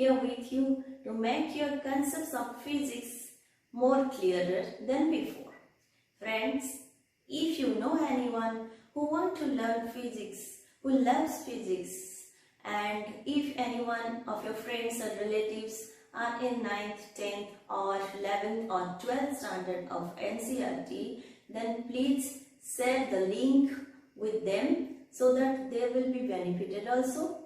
here with you to make your concepts of physics more clearer than before. Friends, if you know anyone who wants to learn physics, who loves physics, and if anyone of your friends or relatives are in 9th, 10th or 11th or 12th standard of NCERT, then please share the link with them so that they will be benefited also.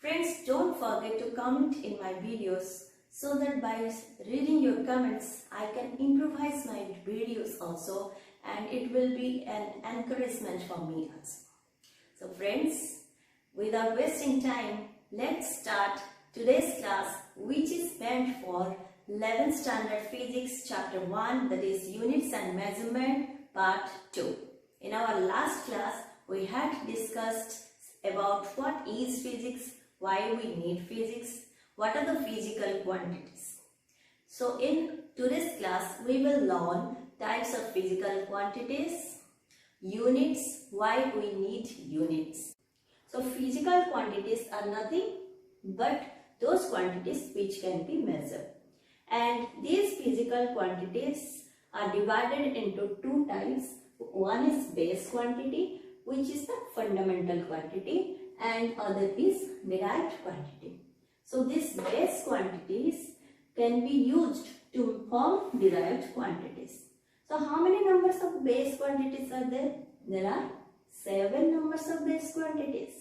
Friends, don't forget to comment in my videos so that by reading your comments I can improvise my videos also, and it will be an encouragement for me also. So friends, without wasting time, let's start today's class, which is meant for 11th standard physics chapter 1, that is units and measurement part 2. In our last class, we had discussed about what is physics, why we need physics, what are the physical quantities. So in today's class, we will learn types of physical quantities, units, why we need units. So physical quantities are nothing but those quantities which can be measured. And these physical quantities are divided into two types. One is base quantity, which is the fundamental quantity, and other is derived quantity. So these base quantities can be used to form derived quantities. So how many numbers of base quantities are there? There are 7 numbers of base quantities.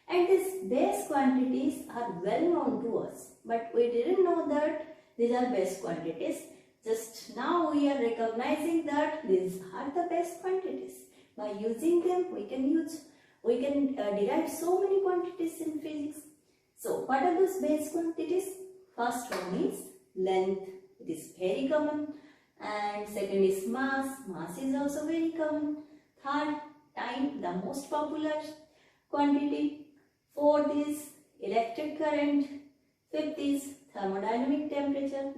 And these base quantities are well known to us, but we didn't know that these are base quantities. Just now we are recognizing that these are the base quantities. By using them, we can derive so many quantities in physics. So what are those base quantities? First one is length. It is very common. And second is mass. Mass is also very common. Third, time, the most popular quantity. Fourth is electric current. Fifth is thermodynamic temperature.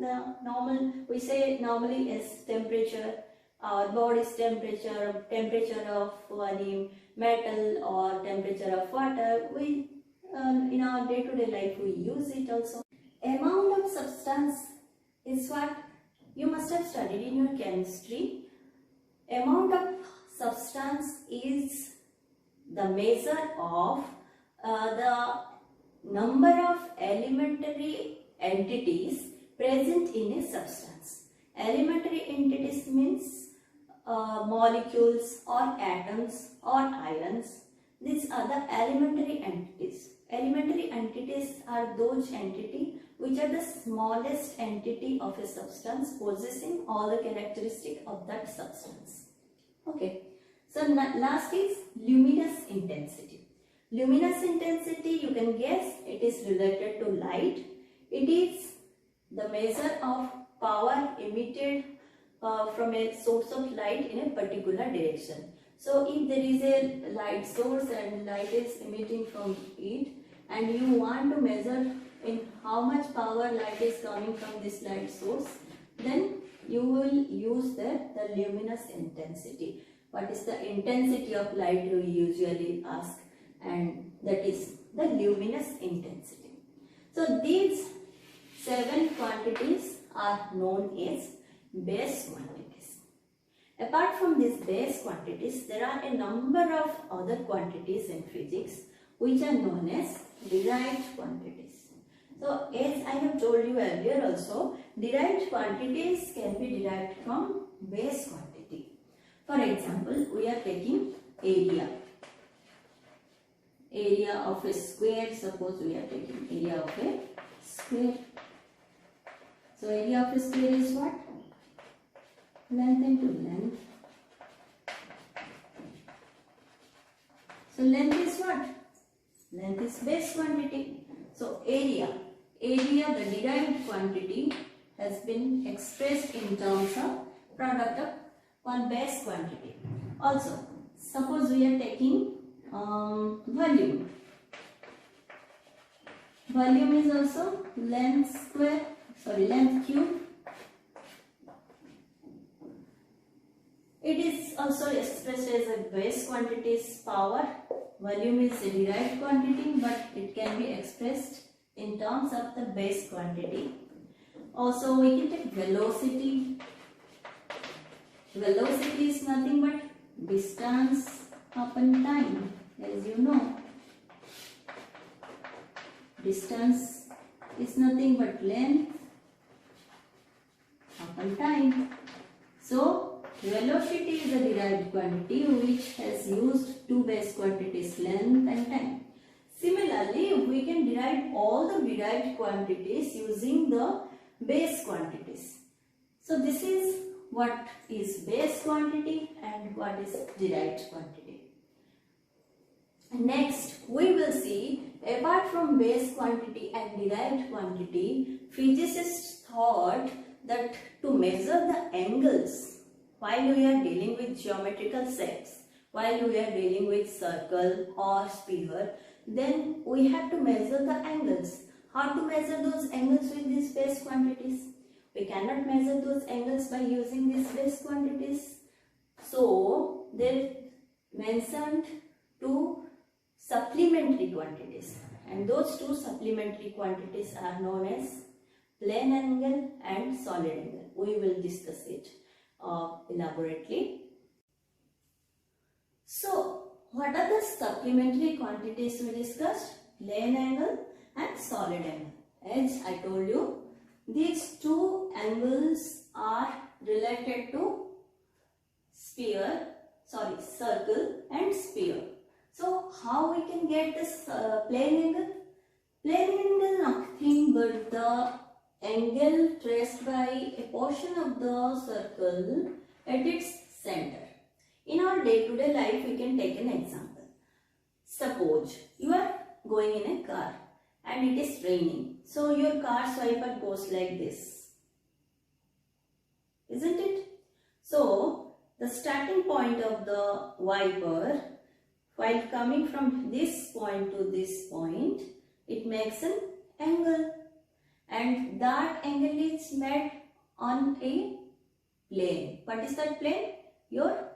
We say normally is temperature, our body's temperature, temperature of any metal or temperature of water. We in our day-to-day life we use it also. Amount of substance is what you must have studied in your chemistry. Amount of substance is the measure of the number of elementary entities present in a substance. Elementary entities means molecules or atoms or ions. These are the elementary entities. Elementary entities are those entities which are the smallest entity of a substance possessing all the characteristics of that substance. Okay. So last is luminous intensity. Luminous intensity, you can guess, it is related to light. It is the measure of power emitted from a source of light in a particular direction. So if there is a light source and light is emitting from it, and you want to measure in how much power light is coming from this light source, then you will use the luminous intensity. What is the intensity of light, you usually ask, and that is the luminous intensity. So these 7 quantities are known as base quantities. Apart from these base quantities, there are a number of other quantities in physics which are known as derived quantities. So as I have told you earlier also, derived quantities can be derived from base quantity. For example, we are taking area. Area of a square, suppose we are taking area of a square. So area of a square is what? Length into length. So length is what? Length is base quantity. So area, the derived quantity has been expressed in terms of product of one base quantity. Also, suppose we are taking volume. Volume is also length cube. It is also expressed as a base quantity's power. Volume is a derived quantity, but it can be expressed in terms of the base quantity. Also we can take velocity. Velocity is nothing but distance upon time, as you know. Distance is nothing but length upon time. So velocity is a derived quantity which has used two base quantities, length and time. Similarly, we can derive all the derived quantities using the base quantities. So this is what is base quantity and what is derived quantity. Next, we will see, apart from base quantity and derived quantity, physicists thought that to measure the angles while we are dealing with geometrical shapes, while we are dealing with circle or sphere, then we have to measure the angles. How to measure those angles with these base quantities? We cannot measure those angles by using these base quantities. So they mentioned two supplementary quantities, and those two supplementary quantities are known as plane angle and solid angle. We will discuss it elaborately. So what are the supplementary quantities we discussed? Plane angle and solid angle. As I told you, these two angles are related to circle and sphere. So how we can get this plane angle? Plane angle nothing but the angle traced by a portion of the circle at its center. In our day-to-day life, we can take an example. Suppose you are going in a car and it is raining. So your car's wiper goes like this, isn't it? So the starting point of the wiper, while coming from this point to this point, it makes an angle, and that angle is made on a plane. What is that plane? Your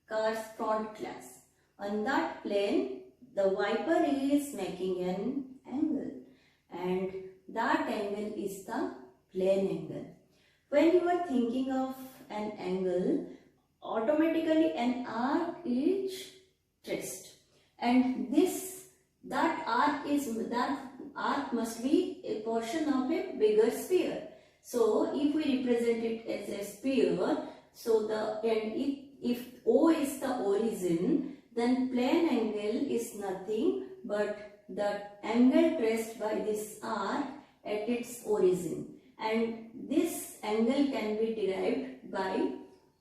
car's front glass. On that plane, the wiper is making an angle, and that angle is the plane angle. When you are thinking of an angle, automatically an arc is traced, and that arc must be a portion of a bigger sphere. So if we represent it as a sphere, so if O is the origin, then plane angle is nothing but the angle traced by this arc at its origin, and this angle can be derived by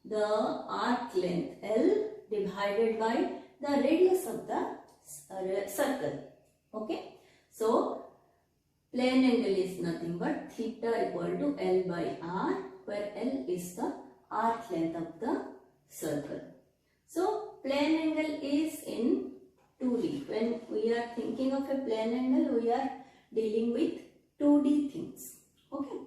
the arc length L divided by the radius of the circle. Okay, so plane angle is nothing but theta equal to L by R, where L is the arc length of the circle. So plane angle is in 2D. When we are thinking of a plane angle, we are dealing with 2D things. Okay.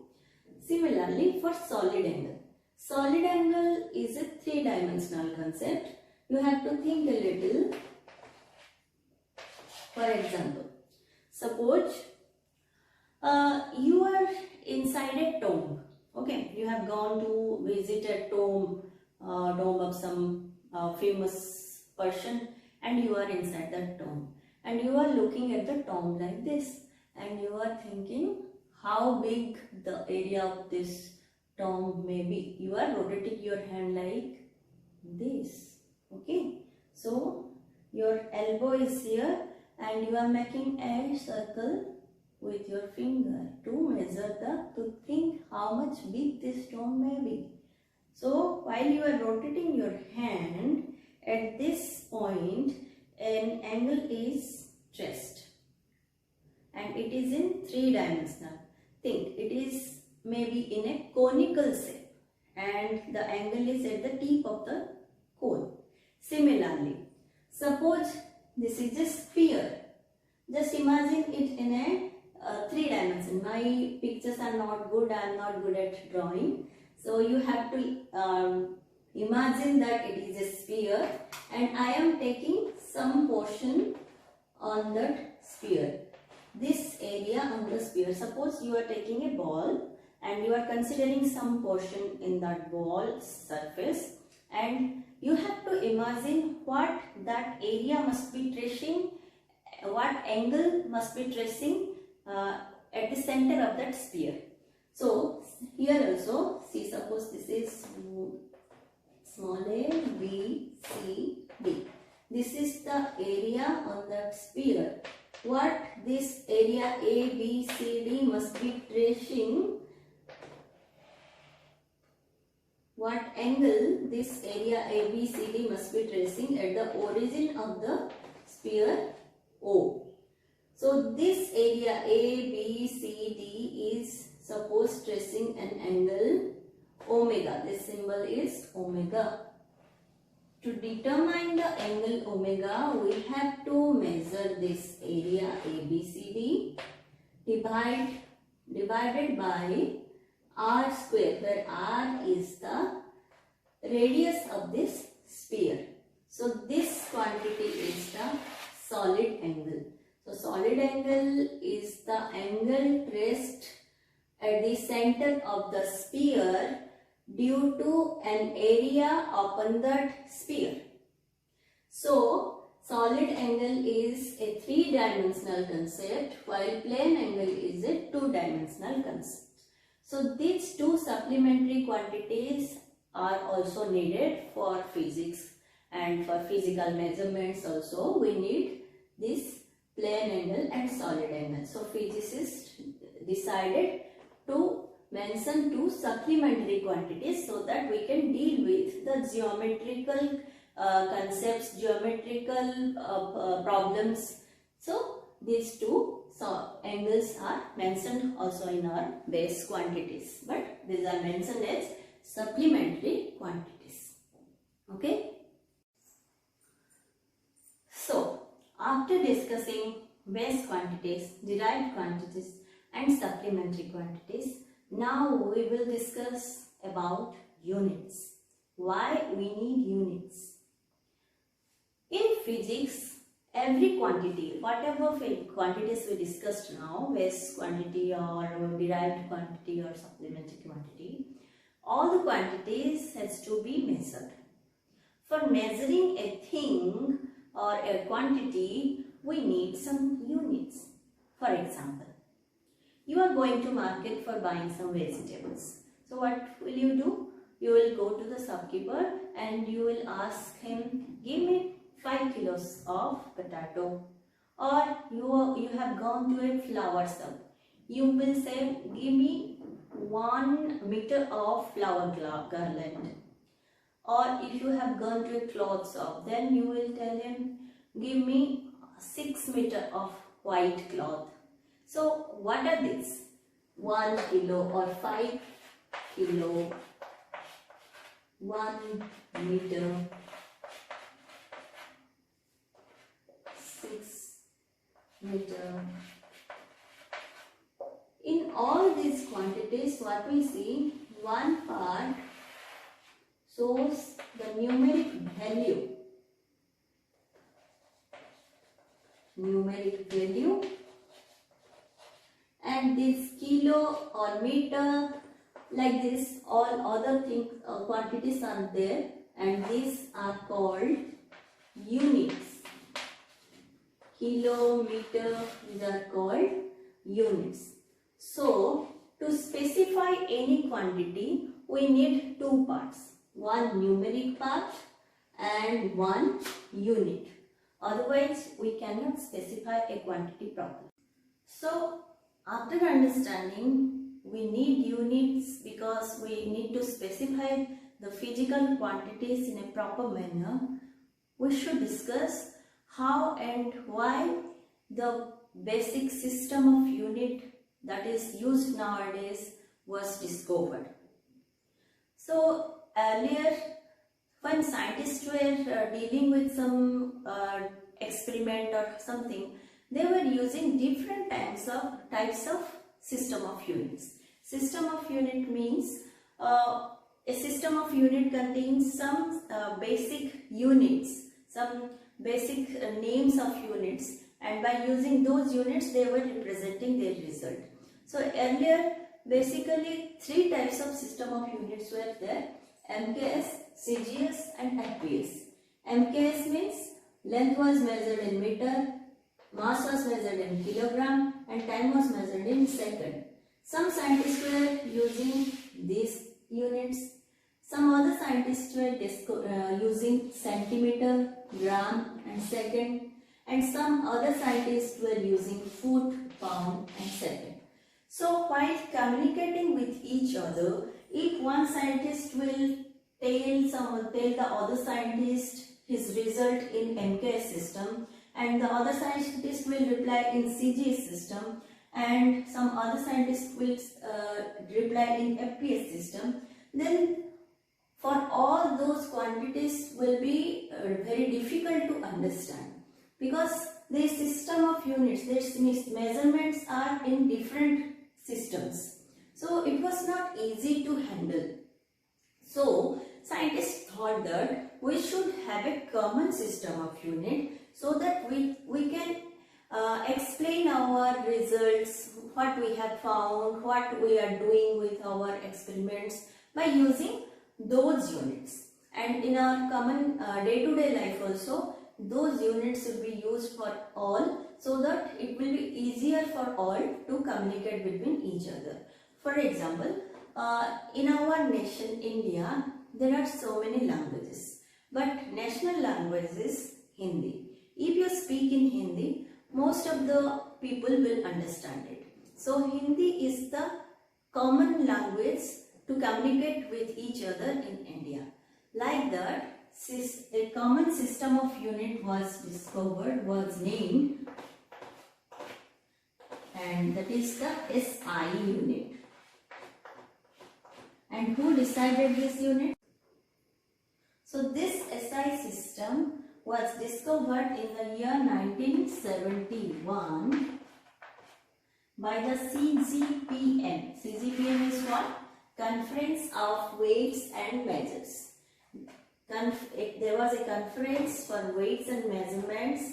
Similarly, for solid angle. Solid angle is a three-dimensional concept. You have to think a little. For example, suppose you are inside a tomb. Okay, you have gone to visit a tomb of some famous person, and you are inside that tomb, and you are looking at the tomb like this, and you are thinking how big the area of this tomb may be. You are rotating your hand like this. Okay, so your elbow is here and you are making a circle with your finger to think how much big this tomb may be. So while you are rotating your hand, at this point an angle is traced, and it is in three-dimensional. Think, it is maybe in a conical shape, and the angle is at the tip of the cone. Similarly, suppose this is a sphere. Just imagine it in a 3 dimension. My pictures are not good. I am not good at drawing. So you have to imagine that it is a sphere, and I am taking some portion on that sphere. this area on the sphere. Suppose you are taking a ball and you are considering some portion in that ball surface, and you have to imagine what that area must be tracing, what angle must be tracing at the center of that sphere. So here also, see, suppose this is small a, B, C, D. This is the area on that sphere. What this area A, B, C, D must be tracing, what angle this area A, B, C, D must be tracing at the origin of the sphere O. So this area A, B, C, D is suppose tracing an angle omega. This symbol is omega. To determine the angle omega, we have to measure this area ABCD divided by r square, where r is the radius of this sphere. So this quantity is the solid angle. So solid angle is the angle traced at the center of the sphere due to an area upon that sphere. So solid angle is a three-dimensional concept, while plane angle is a two-dimensional concept. So these two supplementary quantities are also needed for physics, and for physical measurements also we need this plane angle and solid angle. So physicists decided to mention two supplementary quantities so that we can deal with the geometrical concepts, geometrical problems. So these two angles are mentioned also in our base quantities, but these are mentioned as supplementary quantities. Okay. So after discussing base quantities, derived quantities and supplementary quantities, now we will discuss about units. Why we need units? In physics, every quantity, whatever quantities we discussed now, base quantity or derived quantity or supplementary quantity, all the quantities has to be measured. For measuring a thing or a quantity, we need some units. For example, you are going to market for buying some vegetables. So what will you do? You will go to the shopkeeper and you will ask him, give me 5 kilos of potato. Or you have gone to a flower shop. You will say, give me 1 meter of flower garland. Or if you have gone to a cloth shop, then you will tell him, give me 6 meter of white cloth. So what are these? 1 kilo or 5 kilo, 1 meter, 6 meter. In all these quantities, what we see, one part shows the numeric value. And this kilo or meter, like this, all other things, quantities are there, and these are called units. Kilo, meter, these are called units. So to specify any quantity, we need two parts, one numeric part and one unit. Otherwise, we cannot specify a quantity properly. So after understanding, we need units because we need to specify the physical quantities in a proper manner. We should discuss how and why the basic system of unit that is used nowadays was discovered. So earlier, when scientists were dealing with some experiment or something, they were using different types of system of units. System of unit means a system of unit contains some basic units, some basic names of units, and by using those units they were representing their result. So earlier basically three types of system of units were there: MKS, CGS and FPS. MKS means length was measured in meter, mass was measured in kilogram and time was measured in second. Some scientists were using these units. Some other scientists were using centimeter, gram and second, and some other scientists were using foot, pound and second. So while communicating with each other, if one scientist will tell the other scientist his result in MKS system, and the other scientist will reply in CGS system, and some other scientist will reply in FPS system, then for all those quantities will be very difficult to understand, because the system of units, this means measurements are in different systems. So it was not easy to handle. So scientists thought that we should have a common system of unit so that we can explain our results, what we have found, what we are doing with our experiments by using those units. And in our common day-to-day life also, those units will be used for all, so that it will be easier for all to communicate between each other. For example, in our nation India, there are so many languages, but national language is Hindi. If you speak in Hindi, most of the people will understand it. So Hindi is the common language to communicate with each other in India. Like that, a common system of unit was discovered, was named, and that is the SI unit. And who decided this unit? So this SI system was discovered in the year 1971 by the CGPM. CGPM is what? Conference of Weights and Measures. There was a conference for weights and measurements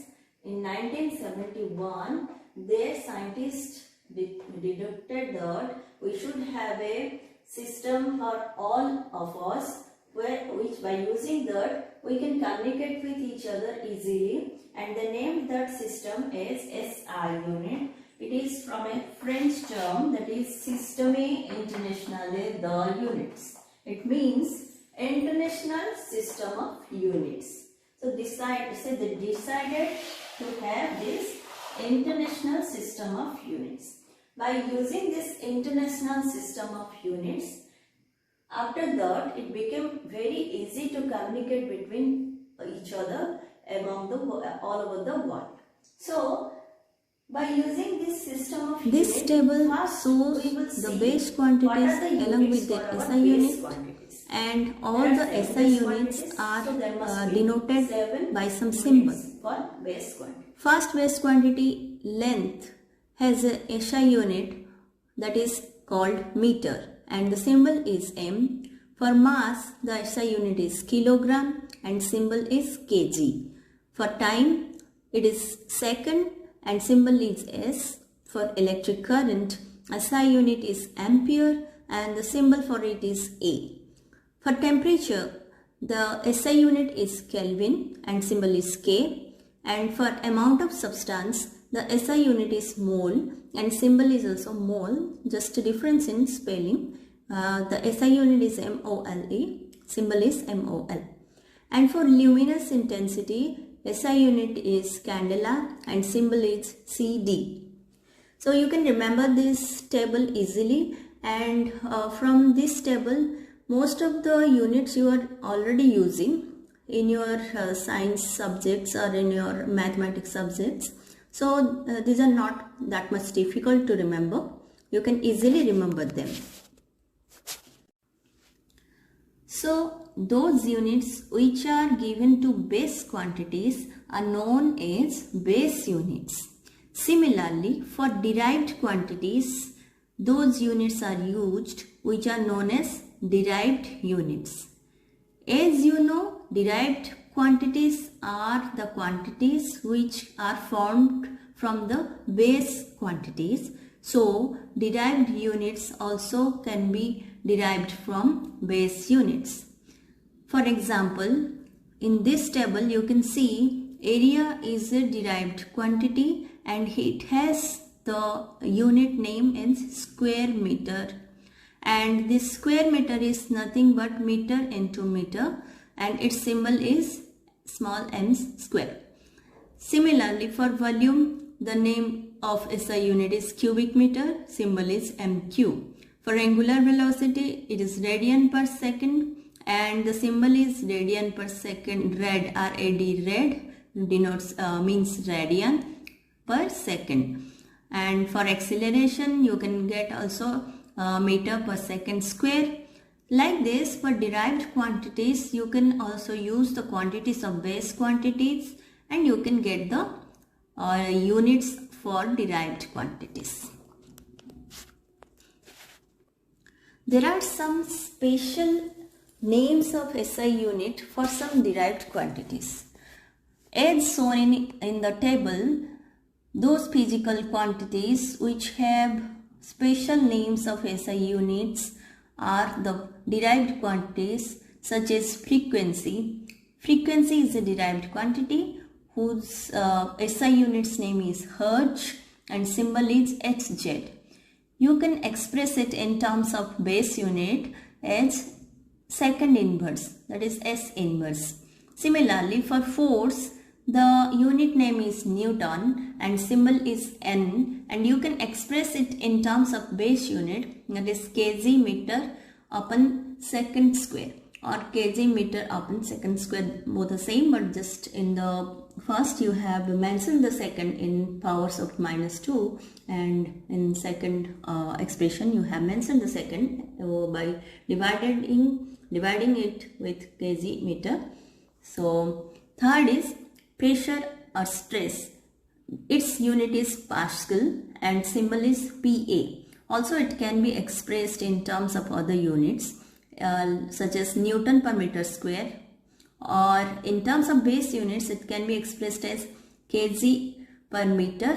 in 1971. Their scientists deducted that we should have a system for all of us, which by using that we can communicate with each other easily, and they named that system as SI unit. It is from a French term, that is Système Internationale de Units. It means International System of Units. So they decided to have this International System of Units. By using this International System of Units, after that it became very easy to communicate between each other among all over the world. So by using this system of units, this table shows the base quantities along with the SI unit, and all the SI units are denoted by some symbols. First base quantity, length, has a SI unit that is called meter, and the symbol is M. For mass, the SI unit is kilogram and symbol is kg. For time, it is second and symbol is S. For electric current, SI unit is ampere and the symbol for it is A. For temperature, the SI unit is Kelvin and symbol is K. And for amount of substance, the SI unit is mole and symbol is also mole, just a difference in spelling. The SI unit is MOLE, symbol is MOL. And for luminous intensity, SI unit is candela and symbol is CD. So you can remember this table easily, and from this table most of the units you are already using in your science subjects or in your mathematics subjects. So these are not that much difficult to remember. You can easily remember them. So those units which are given to base quantities are known as base units. Similarly, for derived quantities, those units are used which are known as derived units. As you know, derived quantities are the quantities which are formed from the base quantities. So derived units also can be derived from base units. For example, in this table you can see area is a derived quantity and it has the unit name in square meter, and this square meter is nothing but meter into meter, and its symbol is small m square. Similarly, for volume, the name of SI unit is cubic meter, symbol is mq. For angular velocity, it is radian per second, and the symbol is radian per second. Rad, R-A-D, rad denotes means radian per second. And for acceleration, you can get also meter per second square. Like this, for derived quantities, you can also use the quantities of base quantities, and you can get the units for derived quantities. There are some special names of SI unit for some derived quantities. As shown in the table, those physical quantities which have special names of SI units are the derived quantities such as frequency. Frequency is a derived quantity whose SI unit's name is Hertz and symbol is Hz. You can express it in terms of base unit as second inverse, that is S inverse. Similarly, for force, the unit name is Newton and symbol is N, and you can express it in terms of base unit, that is kg meter upon second square or kg meter upon second square, both the same, but just in the first you have mentioned the second in powers of -2, and in second expression you have mentioned the second by dividing it with kg meter. So third is pressure or stress. Its unit is Pascal and symbol is PA. Also, it can be expressed in terms of other units such as Newton per meter square, or in terms of base units it can be expressed as kg per meter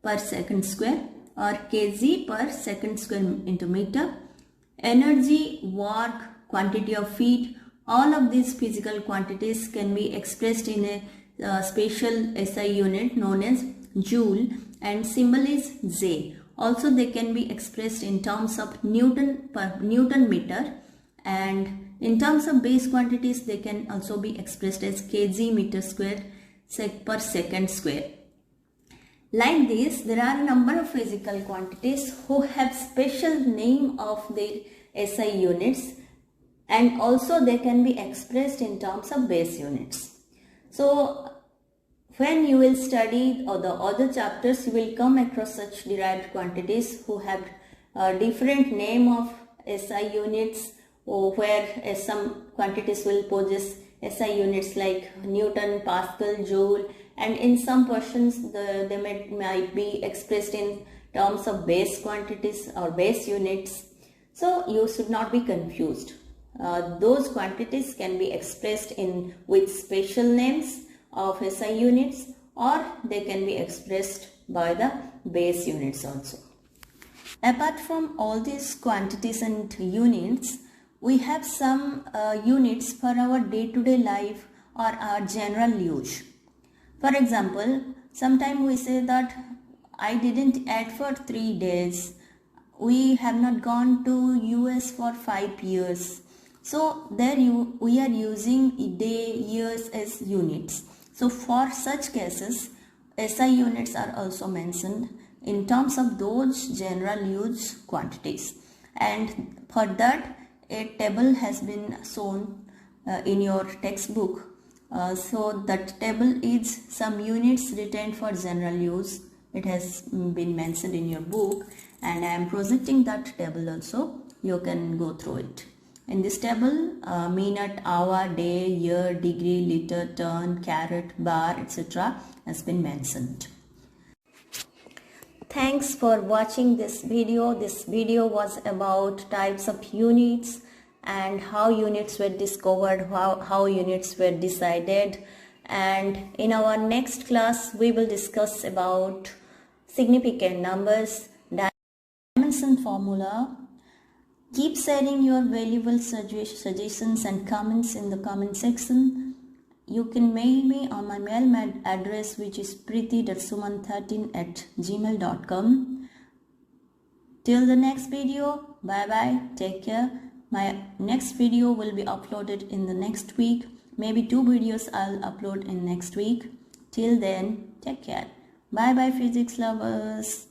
per second square or kg per second square into meter. Energy, work, quantity of feet, all of these physical quantities can be expressed in a special SI unit known as joule and symbol is J. Also, they can be expressed in terms of Newton per Newton meter, and in terms of base quantities they can also be expressed as kg meter square per second square. Like this, there are a number of physical quantities who have special name of their SI units, and also they can be expressed in terms of base units. So when you will study the other chapters, you will come across such derived quantities who have different name of SI units, or where some quantities will possess SI units like Newton, Pascal, Joule, and in some portions they might be expressed in terms of base quantities or base units. So you should not be confused. Those quantities can be expressed with special names of SI units, or they can be expressed by the base units also. Apart from all these quantities and units, we have some units for our day-to-day life or our general use. For example, sometimes we say that I didn't eat for 3 days. We have not gone to US for 5 years. So there we are using day, years as units. So for such cases, SI units are also mentioned in terms of those general use quantities. And for that, a table has been shown in your textbook. So that table is some units retained for general use. It has been mentioned in your book, and I am projecting that table also. You can go through it. In this table, minute, hour, day, year, degree, liter, turn, carat, bar, etc. has been mentioned. Thanks for watching this video. This video was about types of units and how units were discovered, how units were decided. And in our next class, we will discuss about significant numbers, dimension formula. Keep sharing your valuable suggestions and comments in the comment section. You can mail me on my mail address, which is preeti.suman13@gmail.com. Till the next video, bye bye, take care. My next video will be uploaded in the next week. Maybe 2 videos I'll upload in next week. Till then, take care. Bye bye, physics lovers.